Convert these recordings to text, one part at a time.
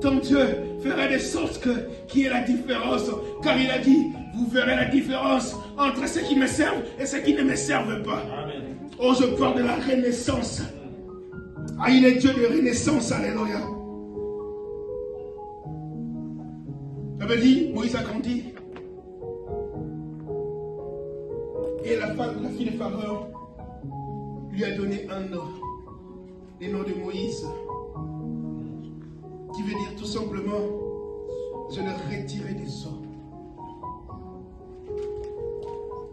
ton Dieu fera de sorte qu'il y ait la différence. Car il a dit, vous verrez la différence entre ceux qui me servent et ceux qui ne me servent pas. Amen. Oh, je parle de la renaissance. Ah, il est Dieu de renaissance, alléluia. J'avais dit, Moïse a grandi. Et la fille de Pharaon lui a donné un nom. Le nom de Moïse. Qui veut dire tout simplement, je le retirerai des eaux.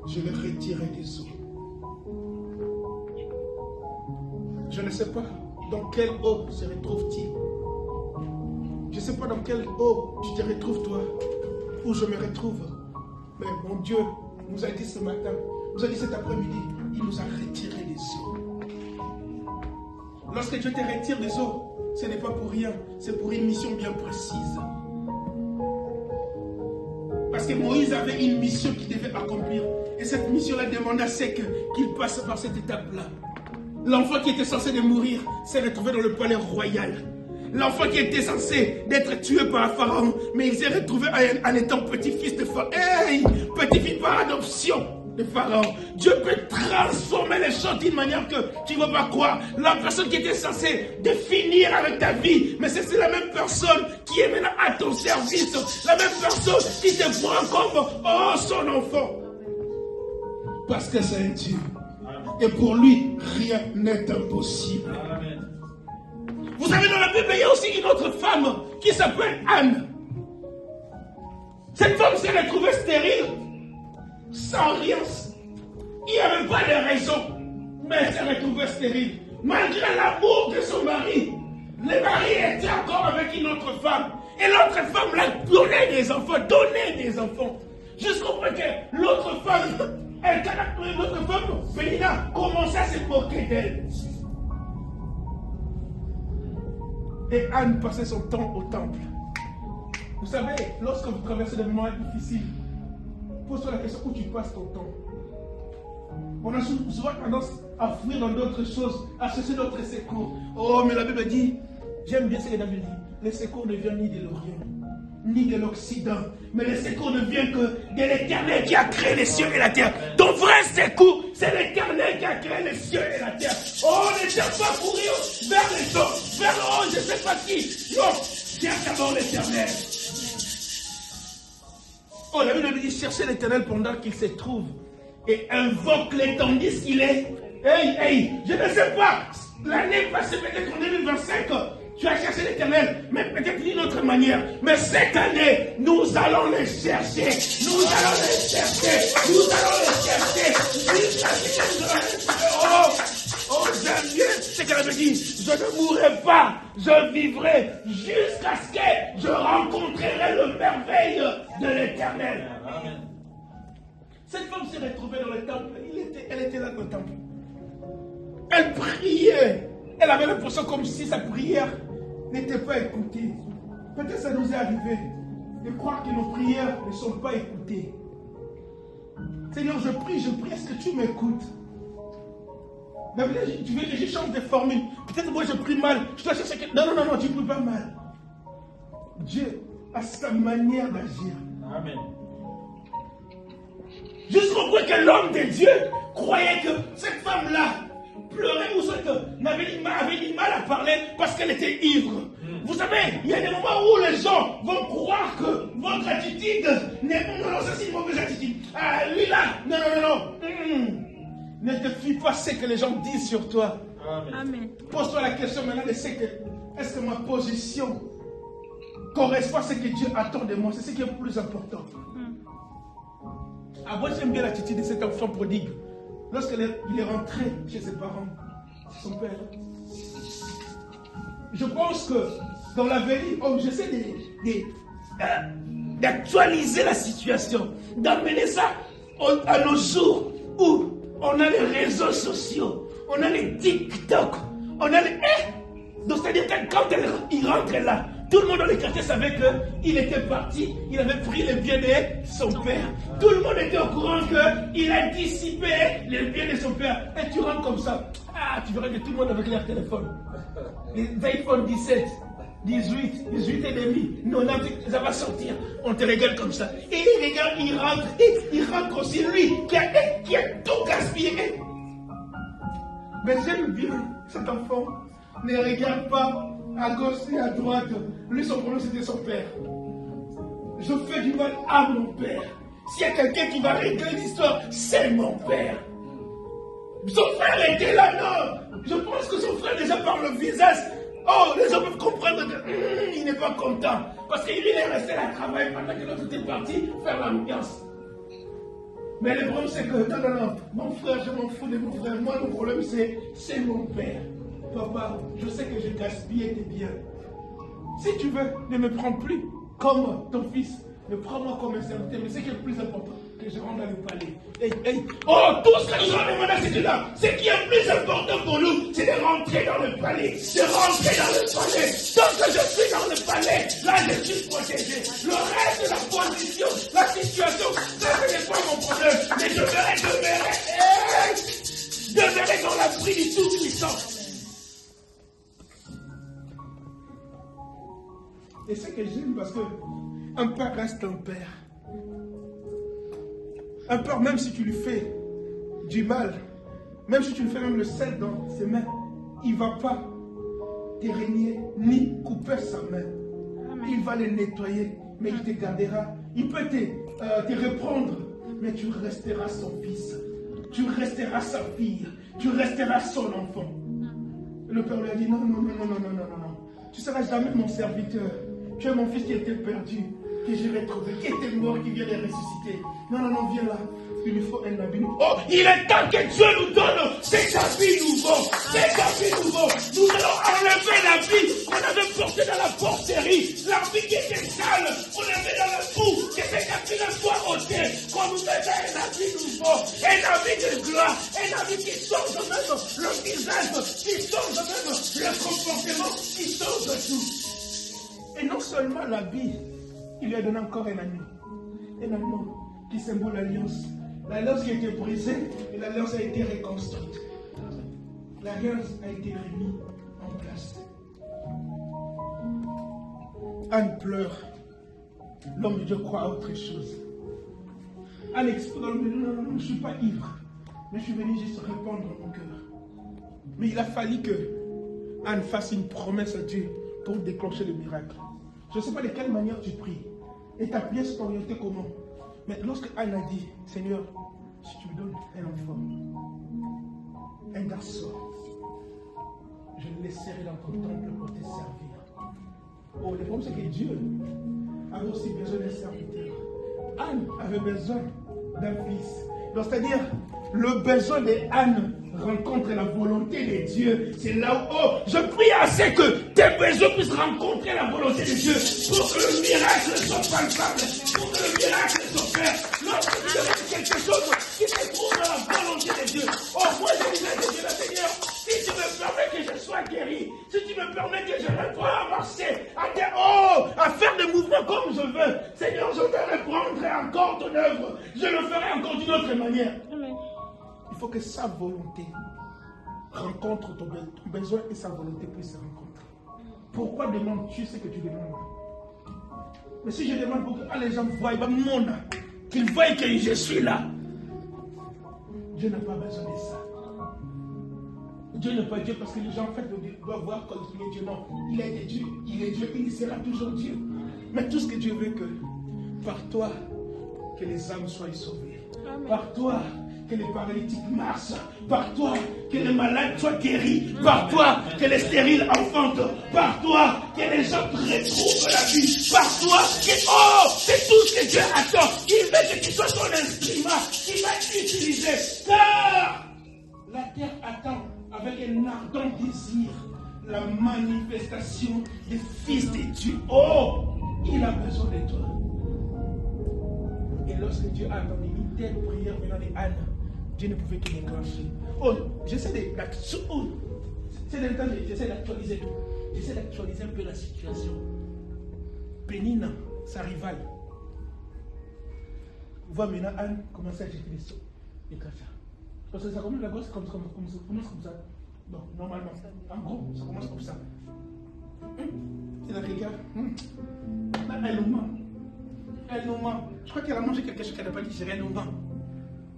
Je le retirerai des eaux. Je ne sais pas dans quelle eau se retrouve-t-il. Je ne sais pas dans quelle eau tu te retrouves toi, où je me retrouve. Mais mon Dieu nous a dit ce matin, nous a dit cet après-midi, il nous a retiré des eaux. Lorsque Dieu te retire des eaux, ce n'est pas pour rien, c'est pour une mission bien précise. Parce que Moïse avait une mission qu'il devait accomplir. Et cette mission-là demandait à ce qu'il passe par cette étape-là. L'enfant qui était censé de mourir s'est retrouvé dans le palais royal. L'enfant qui était censé d'être tué par Pharaon, mais il s'est retrouvé en étant petit-fils de Pharaon. Hey, petit-fils par adoption de Pharaon. Dieu peut transformer les choses d'une manière que tu ne vas pas croire. La personne qui était censée de finir avec ta vie, mais c'est la même personne qui est maintenant à ton service. La même personne qui te prend comme son enfant. Parce que c'est un Dieu. Et pour lui, rien n'est impossible. Amen. Vous savez, dans la Bible, il y a aussi une autre femme qui s'appelle Anne. Cette femme s'est retrouvée stérile, sans rien. Il n'y avait pas de raison, mais elle s'est retrouvée stérile. Malgré l'amour de son mari, le mari était encore avec une autre femme. Et l'autre femme l'a donné des enfants. Jusqu'au point que l'autre femme... Notre femme, Pénina, commençait à se moquer d'elle. Et Anne passait son temps au temple. Vous savez, lorsque vous traversez des moments difficiles, pose-toi la question où tu passes ton temps. On a souvent tendance à fuir dans d'autres choses, à chercher d'autres secours. Oh, mais la Bible dit, j'aime bien ce que David dit, le secours ne vient ni de l'Orient, ni de l'Occident, mais le secours ne vient que de l'Éternel qui a créé les cieux et la terre. Ton vrai secours, c'est l'Éternel qui a créé les cieux et la terre. Oh, ne cherche pas à courir vers les hommes, vers le haut, je ne sais pas qui. Non, cherche d'abord l'Éternel. Oh, la Bible dit chercher l'Éternel pendant qu'il se trouve et invoque-le tandis qu'il est. Hey, je ne sais pas, l'année passée, peut-être en 2025, tu as cherché l'Éternel, mais peut-être d'une autre manière. Mais cette année, nous allons les chercher. Nous allons les chercher. Nous allons les chercher. Jusqu'à ce que oh, j'aime bien ce qu'elle avait dit. Je ne mourrai pas. Je vivrai jusqu'à ce que je rencontrerai le merveille de l'Éternel. Cette femme s'est retrouvée dans le temple. Elle était là dans le temple. Elle priait. Elle avait l'impression comme si sa prière n'était pas écoutée. Peut-être ça nous est arrivé de croire que nos prières ne sont pas écoutées. Seigneur, je prie, est-ce que tu m'écoutes? Tu veux que je change des formules? Peut-être moi je prie mal, je dois chercher quelque... Non, tu ne pries pas mal. Dieu a sa manière d'agir. Amen. Jusqu'au point que l'homme de Dieu croyait que cette femme-là pleurait ou avait du mal à parler parce qu'elle était ivre. Vous savez, il y a des moments où les gens vont croire que votre attitude n'est pas... Non, ça c'est une mauvaise attitude. Ah, lui là, non. Ne te fie pas ce que les gens disent sur toi. Amen. Pose-toi la question maintenant de ce que... Est-ce que ma position correspond à ce que Dieu attend de moi? C'est ce qui est le plus important. Ah, moi j'aime bien l'attitude de cet enfant prodigue. Lorsqu'il est rentré chez ses parents, son père, je pense que dans l'avenir, j'essaie d'actualiser la situation, d'amener ça à nos jours où on a les réseaux sociaux, on a les TikTok, on a les... Donc c'est-à-dire que quand il rentre là, tout le monde dans le quartier savait qu'il était parti, il avait pris les biens de son père. Tout le monde était au courant qu'il a dissipé les biens de son père. Et tu rentres comme ça. Ah, tu verras que tout le monde avec leur téléphone. Les iPhone 17. 18 et demi, 90, ça va sortir. On te regarde comme ça. Et il regarde, il rentre aussi, lui, qui a tout gaspillé. Mais j'aime bien cet enfant. Ne regarde pas à gauche et à droite. Lui, son problème, c'était son père. Je fais du mal à mon père. S'il y a quelqu'un qui va régler l'histoire, c'est mon père. Son frère était là, non. Je pense que son frère, déjà par le visage, oh, les hommes peuvent comprendre qu'il n'est pas content. Parce qu'il est resté à travailler pendant que l'autre était parti faire l'ambiance. Mais le problème, c'est que, non, mon frère, je m'en fous de mon frère. Moi, le problème, c'est mon père. Papa, je sais que j'ai gaspillé tes biens. Si tu veux, ne me prends plus comme ton fils. Ne prends-moi comme un serviteur. Mais ce qui est le plus important, que je rentre dans le palais. Oh, tout ce que nous avons demandé, c'est là. Ce qui est le plus important pour nous, c'est de rentrer dans le palais. De rentrer dans le palais. Tant que je suis dans le palais, là, je suis protégé. Le reste de la position, la situation, ça, ce n'est pas mon problème. Mais je demeurer dans l'abri du Tout-Puissant. Et c'est que j'aime parce que un père reste un père. Un père, même si tu lui fais du mal, même si tu lui fais même le sel dans ses mains, il ne va pas te régner ni couper sa main. Il va les nettoyer, mais il te gardera. Il peut te reprendre, mais tu resteras son fils. Tu resteras sa fille. Tu resteras son enfant. Et le père lui a dit non. Tu ne seras jamais mon serviteur. Tu es mon fils qui était perdu, que j'ai retrouvé, qui était mort, qui vient de ressusciter. Non, viens là. Il lui faut un habit nouveau. Oh, il est temps que Dieu nous donne cet habit nouveau. Cet habit nouveau. Nous allons enlever l'habit qu'on avait porté dans la porterie. L'habit qui était sale, on avait dans la boue, que cet habit ne soit ôté. Qu'on nous donne un habit nouveau. Un habit de gloire. Un habit qui change même le visage, qui change même le comportement, qui change tout. Et non seulement l'habit, il lui a donné encore un anneau qui symbole l'alliance. L'alliance qui a été brisée et l'alliance a été reconstruite. L'alliance a été remise en place. Anne pleure. L'homme de Dieu croit à autre chose. Anne explique, non, je ne suis pas ivre, mais je suis venu juste répandre mon cœur. Mais il a fallu que Anne fasse une promesse à Dieu pour déclencher le miracle. Je ne sais pas de quelle manière tu pries. Et ta prière s'est orientée comment. Mais lorsque Anne a dit, Seigneur, si tu me donnes un enfant, un garçon, je le laisserai dans ton temple pour te servir. Oh, le problème c'est que Dieu avait aussi besoin d'un serviteur. Anne avait besoin d'un fils. Donc c'est-à-dire, le besoin d'Anne rencontre la volonté de Dieu. C'est là où, oh, je prie assez que tes besoins puissent rencontrer la volonté de Dieu pour que le miracle soit palpable, pour que le miracle soit fait. Lorsque tu demandes quelque chose qui se trouve dans la volonté de Dieu, oh, moi je disais de Dieu, Seigneur, si tu me permets que je sois guéri, si tu me permets que je reprenne à marcher, à faire des mouvements comme je veux, Seigneur, je te reprendrai encore ton œuvre, je le ferai encore d'une autre manière. Amen. Il faut que sa volonté rencontre ton besoin et sa volonté puisse se rencontrer. Pourquoi demandes-tu ce que tu demandes? Mais si je demande pour que les gens voient, qu'ils voient que je suis là, Dieu n'a pas besoin de ça. Dieu n'est pas Dieu parce que les gens en fait doivent voir qu'il est Dieu. Non, il est Dieu, il sera toujours Dieu. Mais tout ce que Dieu veut, que par toi, que les âmes soient sauvées. Amen. Par toi, que les paralytiques marchent. Par toi, que les malades soient guéris. Par toi, que les stériles enfantent. Par toi, que les gens retrouvent la vie. Par toi, oh, c'est tout ce que Dieu attend. Il veut que tu sois son instrument, qu'il va utiliser. Car la terre attend avec un ardent désir la manifestation des fils de Dieu. Oh, il a besoin de toi. Et lorsque Dieu a entendu une telle prière venant de Anne, Dieu ne pouvait que déclencher. Oh, j'essaie d'actualiser tout. J'essaie d'actualiser un peu la situation. Pénina, sa rivale, voit maintenant Anne commencer à jeter les crachats. Parce que ça commence, la gosse commence comme ça. Bon, normalement, en gros, ça commence comme ça. Il la regarde. Là, elle nous ment. Elle nous ment. Je crois qu'elle a mangé quelque chose qu'elle n'a pas dit. C'est elle nous ment.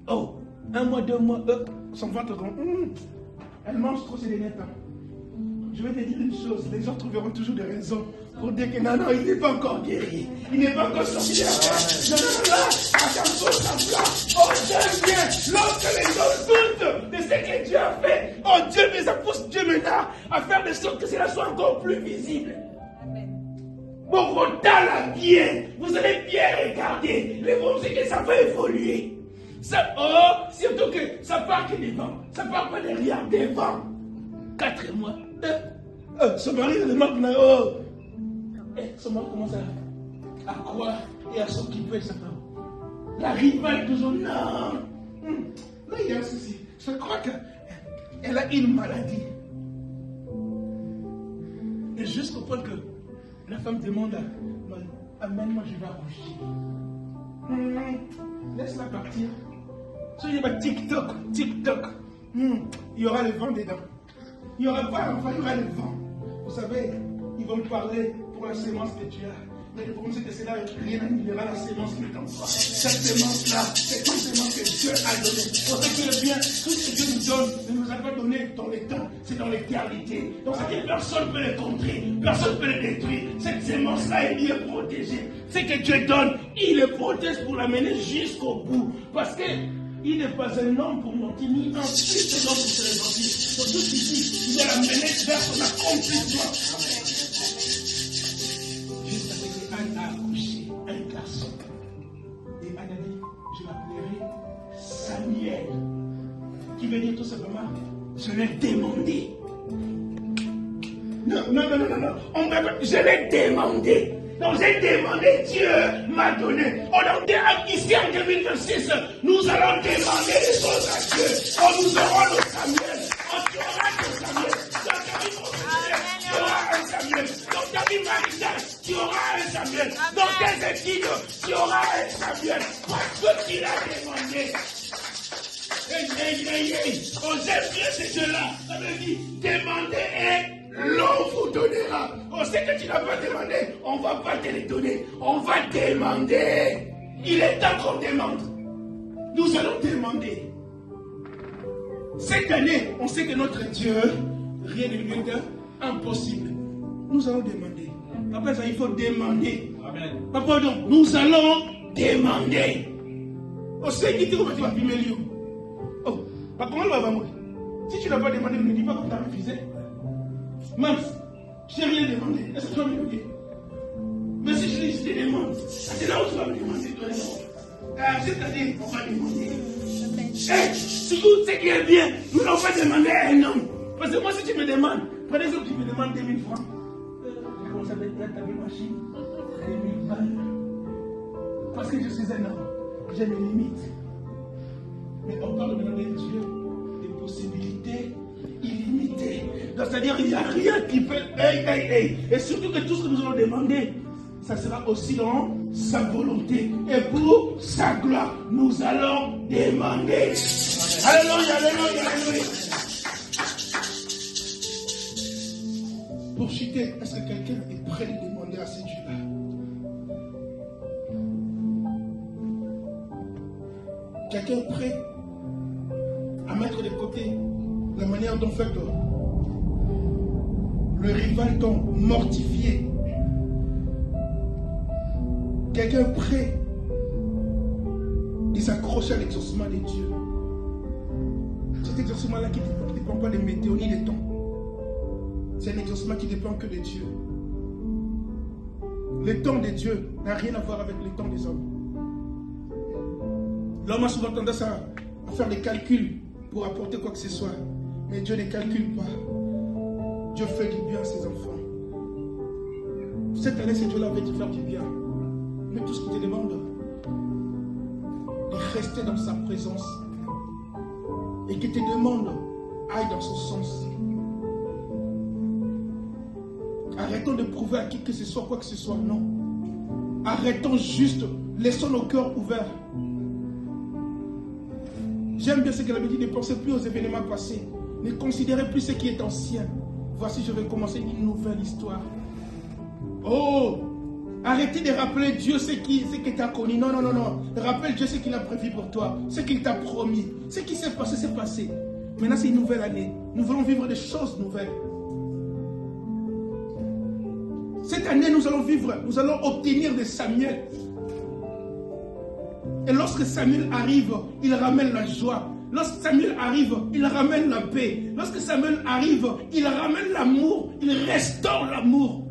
Oh, 1 mois, 2 mois, son ventre grand. Elle mange trop ces derniers temps. Je vais te dire une chose, les gens trouveront toujours des raisons pour dire que non, il n'est pas encore guéri. Il n'est pas encore sorti de la terre. Non, attention, semblant. Oh, Dieu vient. Lorsque les gens doutent de ce que Dieu a fait, oh Dieu, mais ça pousse Dieu maintenant à faire de sorte que cela soit encore plus visible. Bon, là bien, vous allez bien regarder. Les bons, c'est que ça va évoluer. Ça, surtout que ça part que devant. Ça part pas derrière, devant. 4 mois. Son mari le demande maintenant. Son mari commence à croire et à s'occuper de sa femme. La rivale toujours, non. Là, il y a un souci. Je crois qu'elle a une maladie. Et jusqu'au point que la femme demande amène-moi, je vais accoucher. Laisse-la partir. Il y a TikTok. Il y aura le vent dedans. Il n'y aura pas l'enfant, il y aura le vent. Vous savez, ils vont me parler pour la sémence que tu as. Mais le problème, c'est que c'est là rien n'annulera la sémence qui est en toi. Cette sémence-là, c'est une sémence que Dieu a donnée. Pour ce qui est bien, tout ce que Dieu nous donne, ne nous a pas donné dans le temps, c'est dans l'éternité. Donc, c'est que personne ne peut le contrer, personne ne peut le détruire. Cette sémence-là est bien protégée. Ce que Dieu donne, il le protège pour l'amener jusqu'au bout. Parce que il n'est pas un homme pour mentir, ni un fils d'homme pour se repentir. Donc, tout ici, il doit l'amener vers son accomplissement. Jusqu'à ce qu'Anne a accouché un garçon. Et Anne a dit, je l'appellerai Samuel. Qui veut dire tout simplement, je l'ai demandé. Non. Je l'ai demandé. Donc j'ai demandé, Dieu m'a donné. Ici en 2026, nous allons demander les choses à Dieu. Nous aurons nos Samuel. Tu auras nos Samuel. Dans ta vie professionnelle, tu auras un Samuel. Dans ta vie maritale, tu auras un Samuel. Dans tes études, tu auras un Samuel. Parce que tu l'as demandé. J'aime bien ce jeu-là. Ça veut dire, demandez et l'on vous donnera. On sait que tu n'as pas demandé, on ne va pas te le donner. On va demander. Il est temps qu'on demande. Nous allons demander. Cette année, on sait que notre Dieu, rien ne lui est impossible. Nous allons demander. Papa, il faut demander. Amen. Papa, donc, nous allons demander. On sait qui tu vas filmer lui. Oh, comment va mourir? Si tu n'as pas demandé, ne me dis pas que tu as refusé. Mince, je n'ai rien demandé. Est-ce que tu vas me dire? Mais si je te demande, c'est là où tu vas me demander, toi et moi. C'est-à-dire, on va demander. Surtout, ce qui est bien, nous n'allons pas demander à un homme. Parce que moi, si tu me demandes, par exemple, tu me demandes 2000 francs. Je commence à mettre ta machine, 2000 balles. Parce que je suis un homme, j'ai mes limites. Mais on parle maintenant de Dieu, des possibilités illimitées. Donc, c'est-à-dire, il n'y a rien qui peut. Et surtout que tout ce que nous allons demander, ça sera aussi dans sa volonté. Et pour sa gloire, nous allons demander. Alléluia, alléluia, alléluia. Pour chuter, est-ce que quelqu'un est prêt de demander à ce Dieu-là? Quelqu'un est prêt à mettre de côté la manière dont fait le rival t'ont mortifié? Quelqu'un est prêt de s'accrocher à l'exaucement de Dieu? Cet exaucement-là qui ne dépend pas des météos ni des temps. C'est un exaucement qui dépend que de Dieu. Le temps de Dieu n'a rien à voir avec le temps des hommes. L'homme a souvent tendance à faire des calculs pour apporter quoi que ce soit. Mais Dieu ne calcule pas. Dieu fait du bien à ses enfants. Cette année, c'est Dieu là veut te faire du bien. Mais tout ce qu'il te demande, de rester dans sa présence. Et qu'il te demande, aille dans son sens. Arrêtons de prouver à qui que ce soit, quoi que ce soit. Non. Arrêtons juste. Laissons nos cœurs ouverts. J'aime bien ce qu'elle avait dit, ne pensez plus aux événements passés. Ne considérez plus ce qui est ancien. voici, je vais commencer une nouvelle histoire. Oh, arrêtez de rappeler Dieu ce qui t'a connu. Non, non, non, non. Rappelle Dieu ce qu'il a prévu pour toi, ce qu'il t'a promis. Ce qui s'est passé, c'est passé. Maintenant, c'est une nouvelle année. Nous voulons vivre des choses nouvelles. Cette année, nous allons obtenir de Samuel. Et lorsque Samuel arrive, il ramène la joie. Lorsque Samuel arrive, il ramène la paix. Lorsque Samuel arrive, il ramène l'amour. Il restaure l'amour.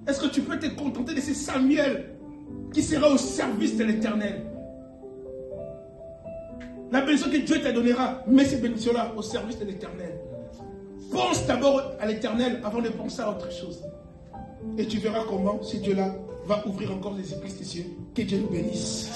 Est-ce que tu peux te contenter de ce Samuel qui sera au service de l'Éternel? La bénédiction que Dieu te donnera, mets ces bénédictions-là au service de l'Éternel. Pense d'abord à l'Éternel avant de penser à autre chose. Et tu verras comment ce Dieu-là va ouvrir encore les églises des cieux. Que Dieu nous bénisse.